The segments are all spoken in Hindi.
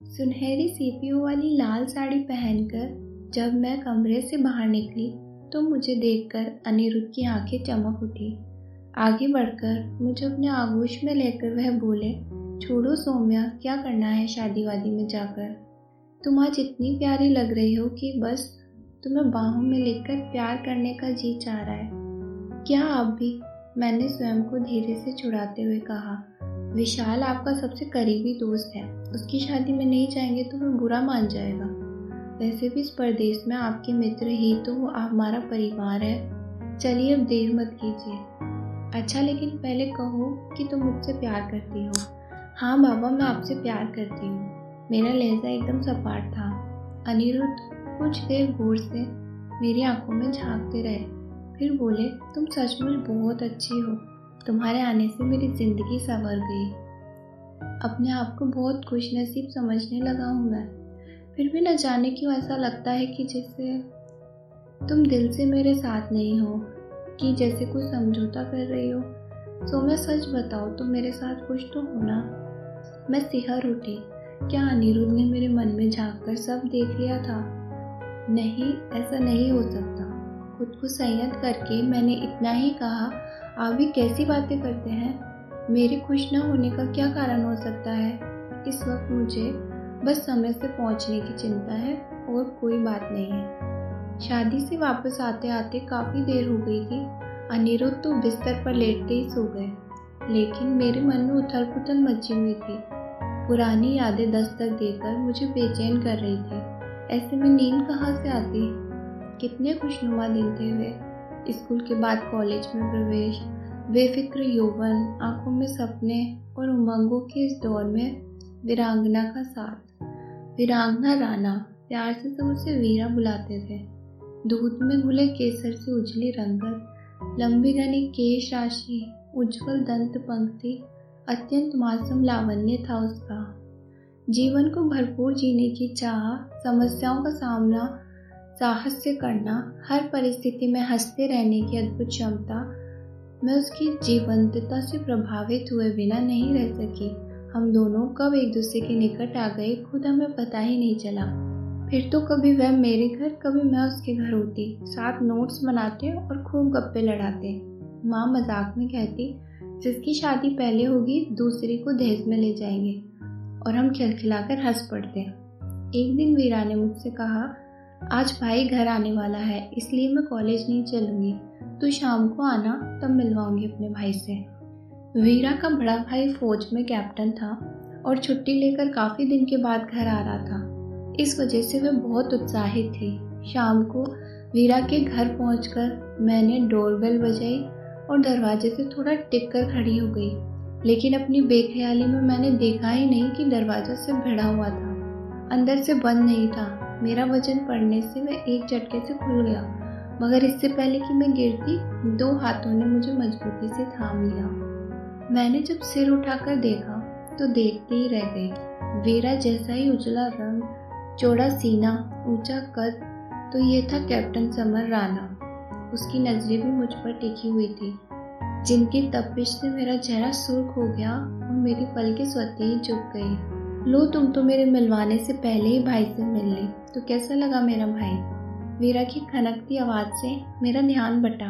सुनहरी सीपियों वाली लाल साड़ी पहनकर जब मैं कमरे से बाहर निकली तो मुझे देखकर अनिरुद्ध की आंखें चमक उठी। आगे बढ़कर मुझे अपने आगोश में लेकर वह बोले, छोड़ो सौम्या, क्या करना है शादी वादी में जाकर। तुम आज इतनी प्यारी लग रही हो कि बस तुम्हें बाहों में लेकर प्यार करने का जी चाह रहा है। क्या आप भी? मैंने स्वयं को धीरे से छुड़ाते हुए कहा। विशाल आपका सबसे करीबी दोस्त है, उसकी शादी में नहीं जाएंगे तो वह बुरा मान जाएगा। वैसे भी इस परदेश में आपके मित्र ही तो हमारा परिवार है। चलिए अब देर मत कीजिए। अच्छा, लेकिन पहले कहो कि तुम मुझसे प्यार करती हो। हाँ बाबा, मैं आपसे प्यार करती हूँ। मेरा लहजा एकदम सपाट था। अनिरुद्ध कुछ देर गौर से मेरी आंखों में झांकते रहे, फिर बोले, तुम सचमुच बहुत अच्छी हो। तुम्हारे आने से मेरी जिंदगी संवर गई। अपने आप को बहुत खुशनसीब समझने लगा हूँ मैं। फिर भी न जाने क्यों ऐसा लगता है कि जैसे तुम दिल से मेरे साथ नहीं हो, कि जैसे कुछ समझौता कर रही हो। मैं सच बताओ, तुम मेरे साथ खुश तो हो ना? मैं सिहर उठी। क्या अनिरुद्ध ने मेरे मन में झांककर सब देख लिया था? नहीं, ऐसा नहीं हो सकता। खुद को संयत करके मैंने इतना ही कहा, आप भी कैसी बातें करते हैं? मेरे खुश न होने का क्या कारण हो सकता है? इस वक्त मुझे बस समय से पहुंचने की चिंता है और कोई बात नहीं है। शादी से वापस आते आते काफ़ी देर हो गई थी। अनिरुद्ध तो बिस्तर पर लेटते ही सो गए, लेकिन मेरे मन में उथल पुथल मची हुई थी। पुरानी यादें दस्तक देकर मुझे बेचैन कर रही थी। ऐसे में नींद कहाँ से आती? कितने खुशनुमा दिन थे वे। स्कूल के बाद कॉलेज में प्रवेश, बेफिक्र यौवन, आंखों में सपने और उमंगों के इस दौर में वीरांगना का साथ। वीरांगना राना, प्यार से सब उसे वीरा बुलाते थे। दूध में घुले केसर से उजली रंगत, लंबी घनी केश राशि, उज्जवल दंत पंक्ति, अत्यंत मासूम लावण्य था उसका। जीवन को भरपूर जीने की चाह, समस्याओं का सामना साहस से करना, हर परिस्थिति में हंसते रहने की अद्भुत क्षमता। मैं उसकी जीवंतता से प्रभावित हुए बिना नहीं रह सकी। हम दोनों कब एक दूसरे के निकट आ गए, खुद हमें पता ही नहीं चला। फिर तो कभी वह मेरे घर, कभी मैं उसके घर होती। साथ नोट्स बनाते और खूब गप्पे लड़ाते। माँ मजाक में कहती, जिसकी शादी पहले होगी दूसरी को दहेज में ले जाएंगे, और हम खिलखिलाकर हंस पड़ते। एक दिन वीरा ने मुझसे कहा, आज भाई घर आने वाला है, इसलिए मैं कॉलेज नहीं चलूंगी। तू शाम को आना, तब मिलवाऊंगी अपने भाई से। वीरा का बड़ा भाई फौज में कैप्टन था और छुट्टी लेकर काफ़ी दिन के बाद घर आ रहा था। इस वजह से वह बहुत उत्साहित थी। शाम को वीरा के घर पहुंचकर मैंने डोरबेल बजाई और दरवाजे से थोड़ा टिक कर खड़ी हो गई, लेकिन अपनी बेख्याली में मैंने देखा ही नहीं कि दरवाजा से भिड़ा हुआ था, अंदर से बंद नहीं था। मेरा वजन पड़ने से वह एक झटके से खुल गया, मगर इससे पहले कि मैं गिरती, दो हाथों ने मुझे मजबूती से थाम लिया। मैंने जब सिर उठाकर देखा तो देखते ही रह गई। वीरा जैसा ही उजला रंग, चौड़ा सीना, ऊंचा कद, तो ये था कैप्टन समर राणा। उसकी नजरें भी मुझ पर टिकी हुई थी, जिनकी तपिश से मेरा चेहरा सुर्ख हो गया और मेरी पलकें स्वतः ही झुक गई। लो, तुम तो मेरे मिलवाने से पहले ही भाई से मिल ली, तो कैसा लगा मेरा भाई? वीरा की खनकती आवाज़ से मेरा ध्यान बटा।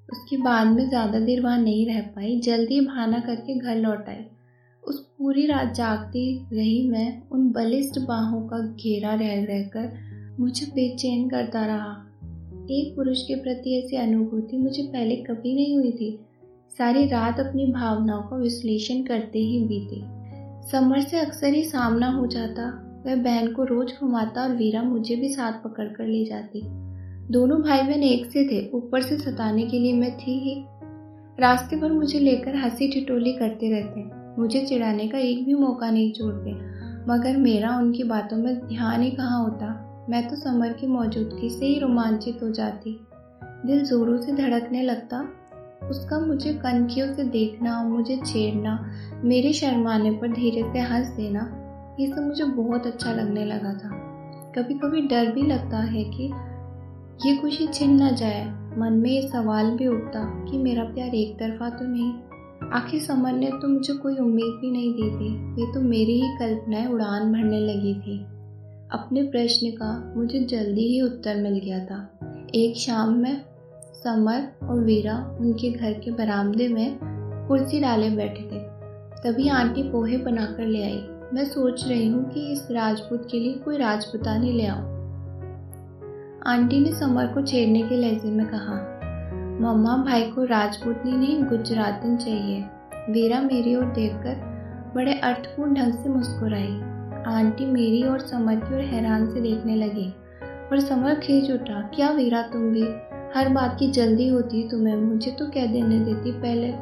उसके बाद में ज़्यादा देर वहाँ नहीं रह पाई, जल्दी बहाना करके घर लौट आई। उस पूरी रात जागती रही मैं, उन बलिष्ठ बाहों का घेरा रह रहकर मुझे बेचैन करता रहा। एक पुरुष के प्रति ऐसी अनुभूति मुझे पहले कभी नहीं हुई थी। सारी रात अपनी भावनाओं का विश्लेषण करते ही बीती। समर से अक्सर ही सामना हो जाता। वह बहन को रोज घुमाता और वीरा मुझे भी साथ पकड़ कर ले जाती। दोनों भाई बहन एक से थे, ऊपर से सताने के लिए मैं थी ही। रास्ते पर मुझे लेकर हंसी ठिठोली करते रहते, मुझे चिढ़ाने का एक भी मौका नहीं छोड़ते, मगर मेरा उनकी बातों में ध्यान ही कहाँ होता। मैं तो समर की मौजूदगी से ही रोमांचित हो जाती। दिल जोरों से धड़कने लगता। उसका मुझे कनखियों से देखना, मुझे छेड़ना, मेरे शर्माने पर धीरे से हंस देना, ये सब मुझे बहुत अच्छा लगने लगा था। कभी कभी डर भी लगता है कि ये खुशी छिन न जाए। मन में ये सवाल भी उठता कि मेरा प्यार एक तरफा तो नहीं। आखिर समर ने तो मुझे कोई उम्मीद भी नहीं दी थी। ये तो मेरी ही कल्पनाएं उड़ान भरने लगी थी। अपने प्रश्न का मुझे जल्दी ही उत्तर मिल गया था। एक शाम में समर और वीरा उनके घर के बरामदे में कुर्सी डाले बैठे थे। तभी आंटी पोहे बनाकर ले आई। मैं सोच रही हूँ कि इस राजपूत के लिए कोई राजपूतानी ले आऊं। आंटी ने समर को छेड़ने के लहजे में कहा, मम्मा, भाई को राजपूतनी नहीं गुजरातन चाहिए। वीरा मेरी ओर देखकर बड़े अर्थपूर्ण ढंग से मुस्कुराई। आंटी मेरी और समर की ओर हैरान से देखने लगी और समर खींच उठा, क्या वीरा, तुम भी हर बात की जल्दी होती है तुम्हें, मुझे तो कह देने देती पहले।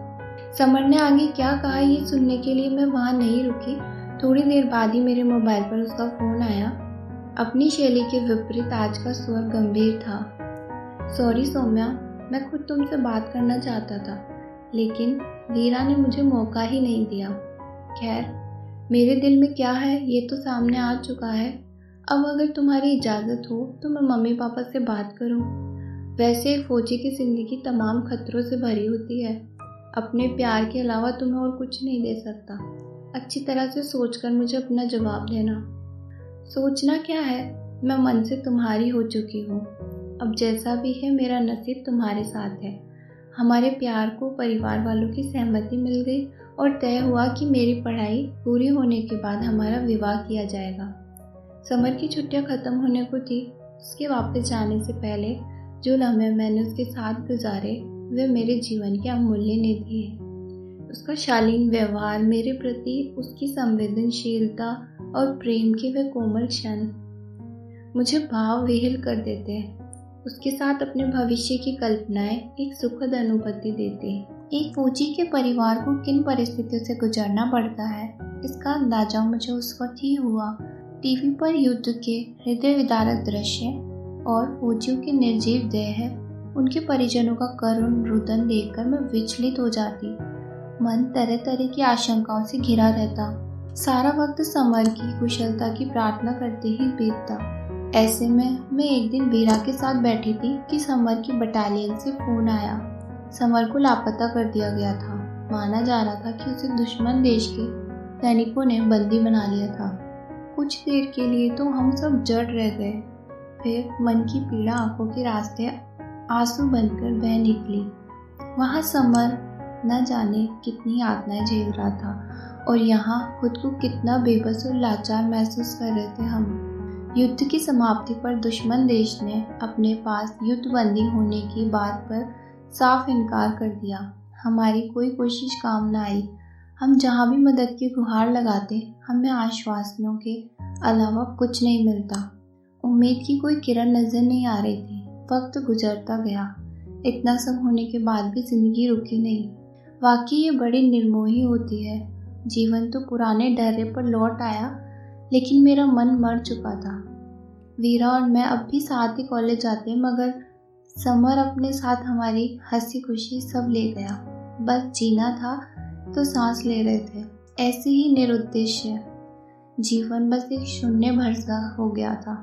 समर ने आगे क्या कहा ये सुनने के लिए मैं वहाँ नहीं रुकी। थोड़ी देर बाद ही मेरे मोबाइल पर उसका फ़ोन आया। अपनी शैली के विपरीत आज का स्वर गंभीर था। सॉरी सौम्या, मैं खुद तुमसे बात करना चाहता था, लेकिन वीरा ने मुझे मौका ही नहीं दिया। खैर, मेरे दिल में क्या है ये तो सामने आ चुका है। अब अगर तुम्हारी इजाज़त हो तो मैं मम्मी पापा से बात करूं। वैसे एक फौजी की ज़िंदगी तमाम खतरों से भरी होती है। अपने प्यार के अलावा तुम्हें और कुछ नहीं दे सकता। अच्छी तरह से सोचकर मुझे अपना जवाब देना। सोचना क्या है, मैं मन से तुम्हारी हो चुकी हूँ। अब जैसा भी है मेरा नसीब तुम्हारे साथ है। हमारे प्यार को परिवार वालों की सहमति मिल गई और तय हुआ कि मेरी पढ़ाई पूरी होने के बाद हमारा विवाह किया जाएगा। समर की छुट्टियां खत्म होने को थी। उसके वापस जाने से पहले जो लम्हे मैंने उसके साथ गुजारे वे मेरे जीवन की अमूल्य निधि है। उसका शालीन व्यवहार, मेरे प्रति उसकी संवेदनशीलता और प्रेम के वे कोमल क्षण मुझे भाव विह्वल कर देते हैं। उसके साथ अपने भविष्य की कल्पनाएं एक सुखद अनुभूति देते हैं। एक फौजी के परिवार को किन परिस्थितियों से गुजरना पड़ता है, इसका अंदाजा मुझे उस वक्त ही हुआ। टीवी पर युद्ध के हृदय विदारक दृश्य और फौजियों की निर्जीव देह, उनके परिजनों का करुण रुदन देखकर मैं विचलित हो जाती। मन तरह तरह की आशंकाओं से घिरा रहता। सारा वक्त समर की कुशलता की प्रार्थना करते ही बीतता। ऐसे में मैं एक दिन वीरा के साथ बैठी थी कि समर की बटालियन से फ़ोन आया। समर को लापता कर दिया गया था। माना जा रहा था कि उसे दुश्मन देश के सैनिकों ने बंदी बना लिया था। कुछ देर के लिए तो हम सब जड़ रह गए। फिर मन की पीड़ा आंखों के रास्ते आंसू बनकर बह निकली। वहाँ समर न जाने कितनी यातनाएं झेल रहा था और यहाँ खुद को कितना बेबस और लाचार महसूस कर रहे थे हम। युद्ध की समाप्ति पर दुश्मन देश ने अपने पास युद्धबंदी होने की बात पर साफ इनकार कर दिया। हमारी कोई कोशिश काम न आई। हम जहाँ भी मदद की गुहार लगाते हमें आश्वासनों के अलावा कुछ नहीं मिलता। उम्मीद की कोई किरण नजर नहीं आ रही थी। वक्त गुजरता गया। इतना सब होने के बाद भी जिंदगी रुकी नहीं। वाकई ये बड़ी निर्मोही होती है। जीवन तो पुराने ढर्रे पर लौट आया, लेकिन मेरा मन मर चुका था। वीरा और मैं अब भी साथ ही कॉलेज जाते, मगर समर अपने साथ हमारी हंसी खुशी सब ले गया। बस जीना था तो सांस ले रहे थे। ऐसे ही निरुद्देश्य जीवन बस एक शून्य भर सा हो गया था।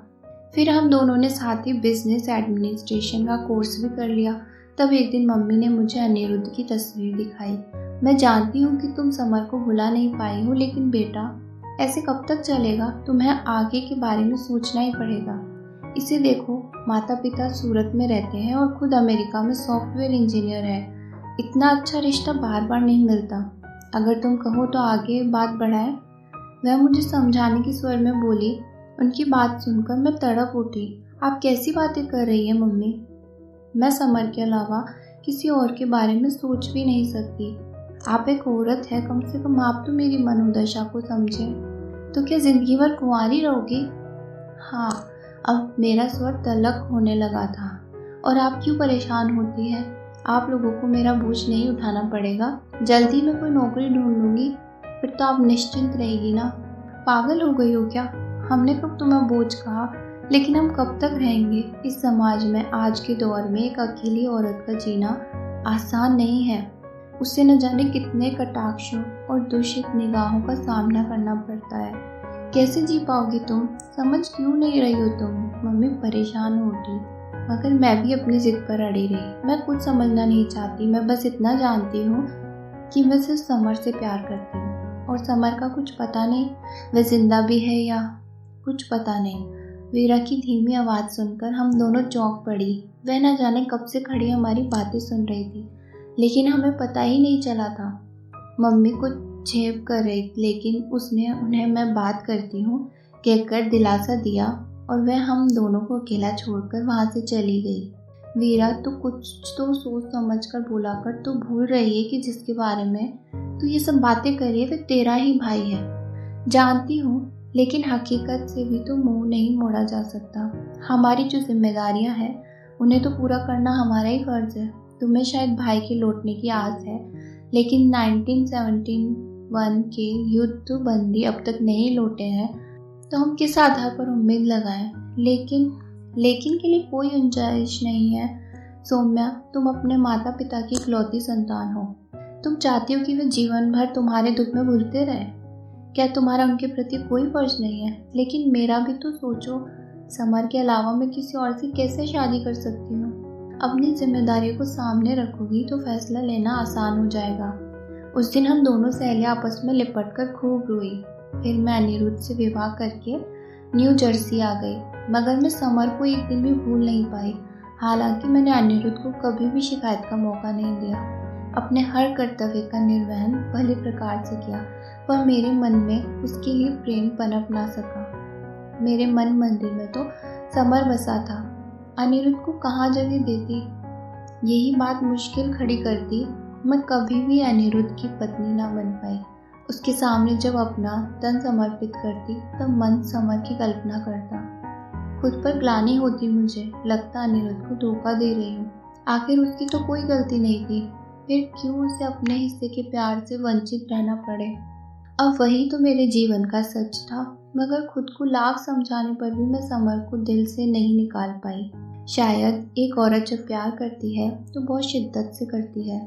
फिर हम दोनों ने साथ ही बिजनेस एडमिनिस्ट्रेशन का कोर्स भी कर लिया। तब एक दिन मम्मी ने मुझे अनिरुद्ध की तस्वीर दिखाई। मैं जानती हूँ कि तुम समर को भुला नहीं पाई हो, लेकिन बेटा ऐसे कब तक चलेगा? तुम्हें आगे के बारे में सोचना ही पड़ेगा। इसे देखो, माता पिता सूरत में रहते हैं और खुद अमेरिका में सॉफ्टवेयर इंजीनियर है। इतना अच्छा रिश्ता बार बार नहीं मिलता। अगर तुम कहो तो आगे बात बढ़ाएं। वह मुझे समझाने की स्वर में बोली। उनकी बात सुनकर मैं तड़प उठी। आप कैसी बातें कर रही हैं मम्मी? मैं समर के अलावा किसी और के बारे में सोच भी नहीं सकती। आप एक औरत है, कम से कम आप तो मेरी मनोदशा को समझें। तो क्या जिंदगी भर कुंवारी रहोगी? हाँ, अब मेरा स्वर तल्ख होने लगा था। और आप क्यों परेशान होती हैं? आप लोगों को मेरा बोझ नहीं उठाना पड़ेगा। जल्दी मैं कोई नौकरी ढूंढ लूँगी, फिर तो आप निश्चिंत रहेगी ना। पागल हो गई हो क्या? हमने कब तुम्हें बोझ कहा? लेकिन हम कब तक रहेंगे इस समाज में? आज के दौर में एक अकेली औरत का जीना आसान नहीं है। उससे न जाने कितने कटाक्षों और दूषित निगाहों का सामना करना पड़ता है। कैसे जी पाओगी तुम? समझ क्यों नहीं रही हो तुम? मम्मी परेशान हो उठी, मगर मैं भी अपनी जिद पर अड़ी रही। मैं कुछ समझना नहीं चाहती। मैं बस इतना जानती हूँ कि मैं सिर्फ समर से प्यार करती हूँ और समर का कुछ पता नहीं, वह जिंदा भी है या कुछ पता नहीं। वीरा की धीमी आवाज़ सुनकर हम दोनों चौंक पड़ी। वह न जाने कब से खड़ी हमारी बातें सुन रही थी, लेकिन हमें पता ही नहीं चला था। मम्मी कुछ झेप कर रही, लेकिन उसने उन्हें मैं बात करती हूँ कहकर दिलासा दिया और वह हम दोनों को अकेला छोड़कर वहाँ से चली गई। वीरा, तू कुछ तो सोच समझ कर बोला कर। तू भूल रही है कि जिसके बारे में तू ये सब बातें कर रही है वह तेरा ही भाई है। जानती हूँ, लेकिन हकीकत से भी तो मुंह नहीं मोड़ा जा सकता। हमारी जो जिम्मेदारियाँ हैं उन्हें तो पूरा करना हमारा ही फर्ज है। तुम्हें शायद भाई के लौटने की आस है, लेकिन 1971 के युद्ध बंदी अब तक नहीं लौटे हैं, तो हम किस आधार पर उम्मीद लगाएं। लेकिन के लिए कोई गुंजाइश नहीं है। सौम्या, तुम अपने माता पिता की इकलौती संतान हो। तुम चाहती हो कि वे जीवन भर तुम्हारे दुख में भूलते रहे। क्या तुम्हारा उनके प्रति कोई फर्ज नहीं है? लेकिन मेरा भी तो सोचो। समर के अलावा मैं किसी और से कैसे शादी कर सकती हूँ? अपनी जिम्मेदारियों को सामने रखोगी तो फैसला लेना आसान हो जाएगा। उस दिन हम दोनों सहेलियां आपस में लिपट कर खूब रोई। फिर मैं अनिरुद्ध से विवाह करके न्यू जर्सी आ गई, मगर मैं समर को एक दिन भी भूल नहीं पाई। हालांकि मैंने अनिरुद्ध को कभी भी शिकायत का मौका नहीं दिया। अपने हर कर्तव्य का निर्वहन भले प्रकार से किया, पर मेरे मन में उसके लिए प्रेम पनप ना सका। मेरे मन मंदिर में तो समर बसा था, अनिरुद्ध को कहाँ जगह देती। यही बात मुश्किल खड़ी करती। मैं कभी भी अनिरुद्ध की पत्नी ना बन पाई। उसके सामने जब अपना तन समर्पित करती तब मन समर की कल्पना करता। खुद पर ग्लानि होती मुझे, लगता अनिरुद्ध को धोखा दे रही हूँ। आखिर उसकी तो कोई गलती नहीं थी, फिर क्यों उसे अपने हिस्से के प्यार से वंचित रहना पड़े। अब वही तो मेरे जीवन का सच था, मगर खुद को लाख समझाने पर भी मैं समर को दिल से नहीं निकाल पाई। शायद एक औरत जब प्यार करती है तो बहुत शिद्दत से करती है।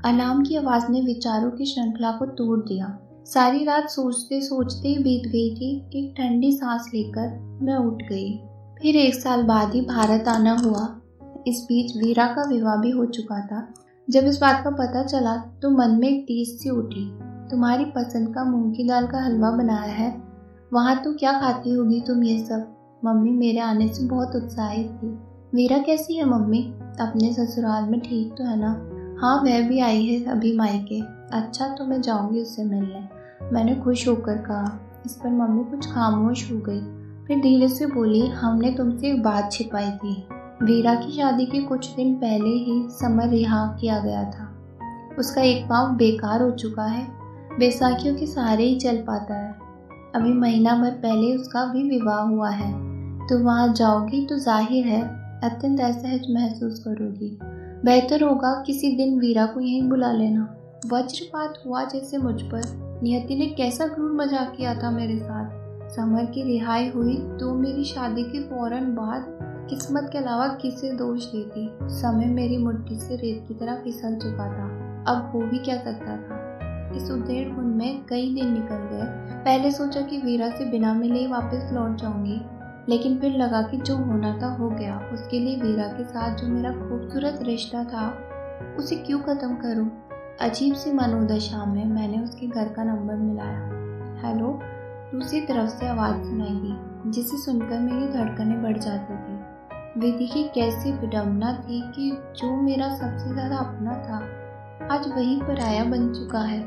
अलार्म की आवाज़ ने विचारों की श्रृंखला को तोड़ दिया। सारी रात सोचते सोचते ही बीत गई थी। एक ठंडी सांस लेकर मैं उठ गई। फिर 1 साल बाद ही भारत आना हुआ। इस बीच वीरा का विवाह भी हो चुका था। जब इस बात का पता चला तो मन में एक टीस सी उठी। तुम्हारी पसंद का मूंग की दाल का हलवा बनाया है, वहाँ तो क्या खाती होगी तुम ये सब। मम्मी मेरे आने से बहुत उत्साहित थी। वीरा कैसी है मम्मी? अपने ससुराल में ठीक तो है ना? हाँ, वह भी आई है अभी मायके। अच्छा, तो मैं जाऊंगी उससे मिलने, मैंने खुश होकर कहा। इस पर मम्मी कुछ खामोश हो गई, फिर धीरे से बोली, हमने तुमसे एक बात छिपाई थी। वीरा की शादी के कुछ दिन पहले ही समर रिहा किया गया था। उसका एक पाँव बेकार हो चुका है, बैसाखियों के सहारे ही चल पाता है। अभी महीना भर पहले उसका भी विवाह हुआ है। तो वहाँ जाओगी तो जाहिर है अत्यंत असहज महसूस करोगी। बेहतर होगा किसी दिन वीरा को यहीं बुला लेना। वज्रपात हुआ जैसे मुझ पर। नियति ने कैसा क्रूर मजाक किया था मेरे साथ। समर की रिहाई हुई तो मेरी शादी के फौरन बाद किस्मत के अलावा किसे दोष देती। समय मेरी मुट्ठी से रेत की तरह फिसल चुका था। अब हो भी क्या सकता था। इस उधेड़ बुन में कई दिन निकल गए। पहले सोचा कि वीरा से बिना मिले ही वापस लौट जाऊंगी, लेकिन फिर लगा कि जो होना था हो गया। उसके लिए वीरा के साथ जो मेरा खूबसूरत रिश्ता था उसे क्यों ख़त्म करूं। अजीब सी मनोदशा में मैंने उसके घर का नंबर मिलाया। हेलो, दूसरी तरफ से आवाज़ सुनाई दी, जिसे सुनकर मेरी धड़कनें बढ़ जाती थी। विधि की कैसी विडंबना थी कि जो मेरा सबसे ज़्यादा अपना था आज वही पराया बन चुका है।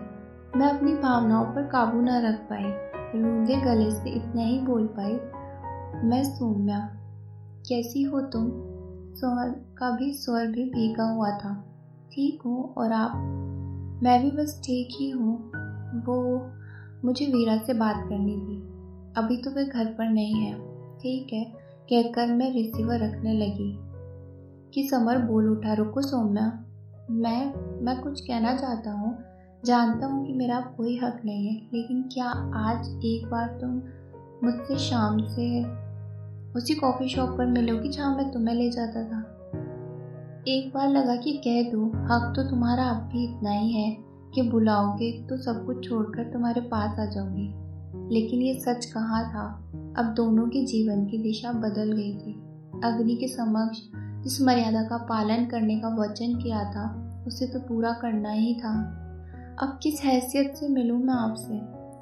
मैं अपनी भावनाओं पर काबू न रख पाई। रूंधे गले से इतना ही बोल पाई, मैं सौम्या। कैसी हो तुम? स्वर का भी स्वर भी भीगा हुआ था। ठीक हूँ, और आप? मैं भी बस ठीक ही हूँ। वो मुझे वीरा से बात करनी थी। अभी तो वे घर पर नहीं है। ठीक है, कहकर मैं रिसीवर रखने लगी कि समर बोल उठा, रुको सौम्या, मैं कुछ कहना चाहता हूँ। जानता हूँ कि मेरा कोई हक नहीं है, लेकिन क्या आज एक बार तुम मुझसे शाम से उसी कॉफ़ी शॉप पर मिलोगी जहाँ मैं तुम्हें ले जाता था? एक बार लगा कि कह दूँ, हक तो तुम्हारा अब भी इतना ही है कि बुलाओगे तो सब कुछ छोड़कर तुम्हारे पास आ जाऊंगी। लेकिन ये सच कहाँ था। अब दोनों के जीवन की दिशा बदल गई थी। अग्नि के समक्ष जिस मर्यादा का पालन करने का वचन किया था उसे तो पूरा करना ही था। अब किस हैसियत से मिलूँ मैं आपसे?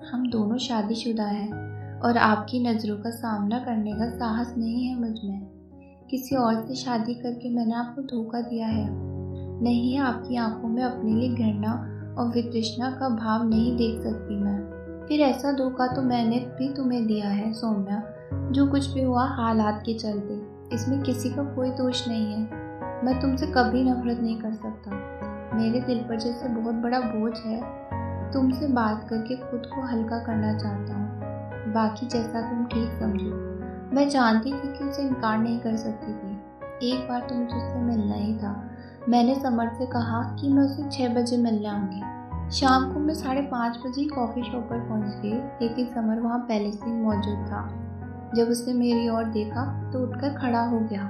हम दोनों शादीशुदा हैं और आपकी नज़रों का सामना करने का साहस नहीं है मुझ में। किसी और से शादी करके मैंने आपको धोखा दिया है। नहीं, आपकी आंखों में अपने लिए घृणा और वितृष्णा का भाव नहीं देख सकती मैं। फिर ऐसा धोखा तो मैंने भी तुम्हें दिया है सौम्या। जो कुछ भी हुआ हालात के चलते, इसमें किसी का कोई दोष नहीं है। मैं तुमसे कभी नफरत नहीं कर सकता। मेरे दिल पर जैसे बहुत बड़ा बोझ है, तुमसे बात करके खुद को हल्का करना चाहता हूँ। बाकी जैसा तुम ठीक समझो। मैं जानती थी कि उसे इनकार नहीं कर सकती थी। एक बार तो मुझे उससे मिलना ही था। मैंने समर से कहा कि मैं उसे 6 बजे मिलने आऊँगी। शाम को मैं 5:30 बजे कॉफ़ी शॉप पर पहुँच गई, लेकिन समर वहाँ पहले से ही मौजूद था। जब उसने मेरी ओर देखा तो उठकर खड़ा हो गया।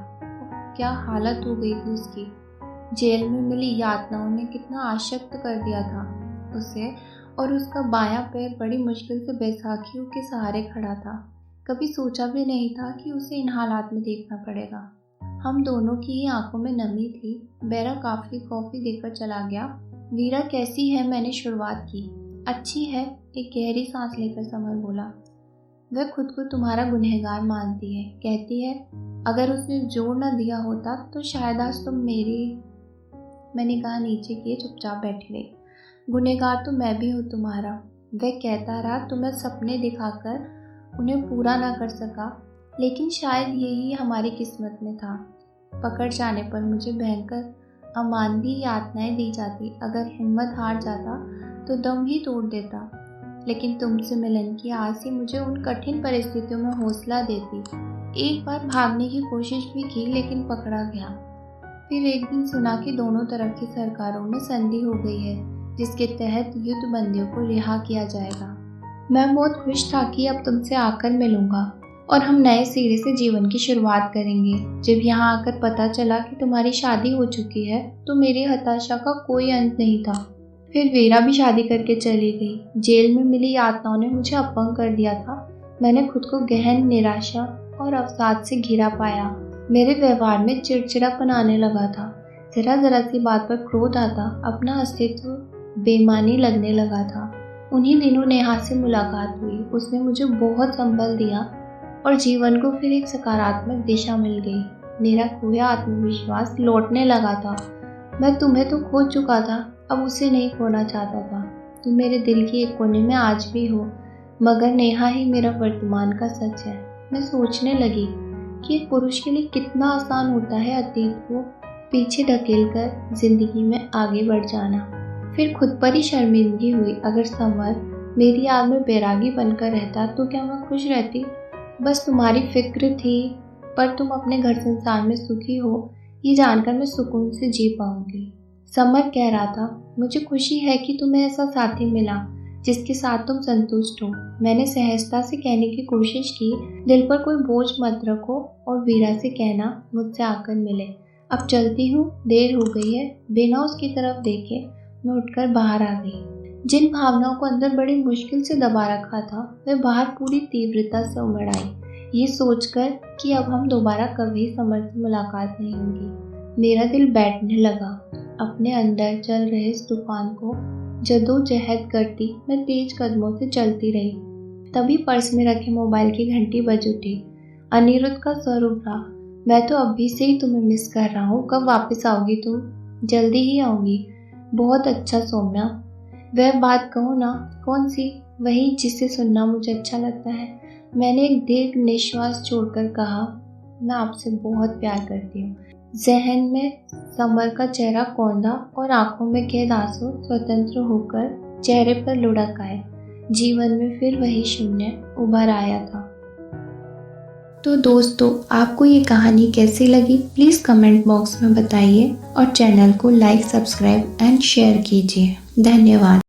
क्या हालत हो गई थी उसकी। जेल में मिली यातनाओं ने कितना आशक्त कर दिया था उसे, और उसका बायां पैर बड़ी मुश्किल से बैसाखियों के सहारे खड़ा था। कभी सोचा भी नहीं था कि उसे इन हालात में देखना पड़ेगा। हम दोनों की ही आंखों में नमी थी। बेरा काफ़ी कॉफ़ी देकर चला गया। वीरा कैसी है, मैंने शुरुआत की। अच्छी है, एक गहरी सांस लेकर समर बोला। वह खुद को तुम्हारा गुनहगार मानती है। कहती है अगर उसने जोर न दिया होता तो शायद आज तुम मेरी। मैंने कहा नीचे किए चुपचाप बैठी रही। गुनहगार तो मैं भी हूँ तुम्हारा। वह कहता रहा तुम्हें सपने दिखाकर उन्हें पूरा ना कर सका, लेकिन शायद यही हमारी किस्मत में था। पकड़ जाने पर मुझे भयंकर अमानवीय यातनाएं दी जाती। अगर हिम्मत हार जाता तो दम ही तोड़ देता, लेकिन तुमसे मिलन की आस ही मुझे उन कठिन परिस्थितियों में हौसला देती। एक बार भागने की कोशिश भी की, लेकिन पकड़ा गया। फिर एक दिन सुना कि दोनों तरफ की सरकारों में संधि हो गई है, जिसके तहत युद्ध बंदियों को रिहा किया जाएगा। मैं बहुत खुश था कि अब तुमसे आकर मिलूंगा और हम नए सिरे से जीवन की शुरुआत करेंगे। जब यहाँ आकर पता चला कि तुम्हारी शादी हो चुकी है तो मेरी हताशा का कोई अंत नहीं था। फिर वीरा भी शादी करके चली गई। जेल में मिली यातनाओं ने मुझे अपंग कर दिया था। मैंने खुद को गहन निराशा और अवसाद से घिरा पाया। मेरे व्यवहार में चिड़चिड़ापन आने लगा था। जरा जरा सी बात पर क्रोध आता। अपना अस्तित्व बेमानी लगने लगा था। उन्हीं दिनों नेहा से मुलाकात हुई। उसने मुझे बहुत संबल दिया और जीवन को फिर एक सकारात्मक दिशा मिल गई। मेरा खोया आत्मविश्वास लौटने लगा था। मैं तुम्हें तो खो चुका था, अब उसे नहीं खोना चाहता था। तुम मेरे दिल के एक कोने में आज भी हो, मगर नेहा ही मेरा वर्तमान का सच है। मैं सोचने लगी कि एक पुरुष के लिए कितना आसान होता है अतीत को पीछे ढकेलकर जिंदगी में आगे बढ़ जाना। फिर खुद पर ही शर्मिंदगी हुई। अगर समर मेरी याद में बैरागी बनकर रहता तो क्या मैं खुश रहती? बस तुम्हारी फिक्र थी, पर तुम अपने घर संसार में सुखी हो ये जानकर मैं सुकून से जी पाऊंगी। समर कह रहा था मुझे खुशी है कि तुम्हें ऐसा साथी मिला जिसके साथ तुम संतुष्ट हो। मैंने सहजता से कहने की कोशिश की, दिल पर कोई बोझ मत रखो और वीरा से कहना मुझसे आकर मिले। अब चलती हूँ, देर हो गई है। बिना उसकी तरफ देखे मैं उठकर बाहर आ गई। जिन भावनाओं को अंदर बड़ी मुश्किल से दबा रखा था वे बाहर पूरी तीव्रता से उमड़ आई, ये सोचकर कि अब हम दोबारा कभी समर से मुलाकात नहीं होगी। मेरा दिल बैठने लगा। अपने अंदर चल रहे इस तूफान को जदोजहद करती मैं तेज कदमों से चलती रही। तभी पर्स में रखे मोबाइल की घंटी बज उठी। अनिरुद्ध का स्वर उभरा। मैं तो अभी से ही तुम्हें मिस कर रहा हूँ, कब वापस आओगी तुम? जल्दी ही आऊँगी। बहुत अच्छा सौम्या। वह बात कहो ना। कौन सी? वही जिसे सुनना मुझे अच्छा लगता है। मैंने एक दीर्घ निश्वास छोड़कर कहा मैं आपसे बहुत प्यार करती हूँ। जहन में समर का चेहरा कौंधा और आंखों में कैद आंसू स्वतंत्र होकर चेहरे पर लुढ़क आए। जीवन में फिर वही शून्य उभर आया था। तो दोस्तों, आपको ये कहानी कैसी लगी प्लीज़ कमेंट बॉक्स में बताइए और चैनल को लाइक, सब्सक्राइब एंड शेयर कीजिए। धन्यवाद।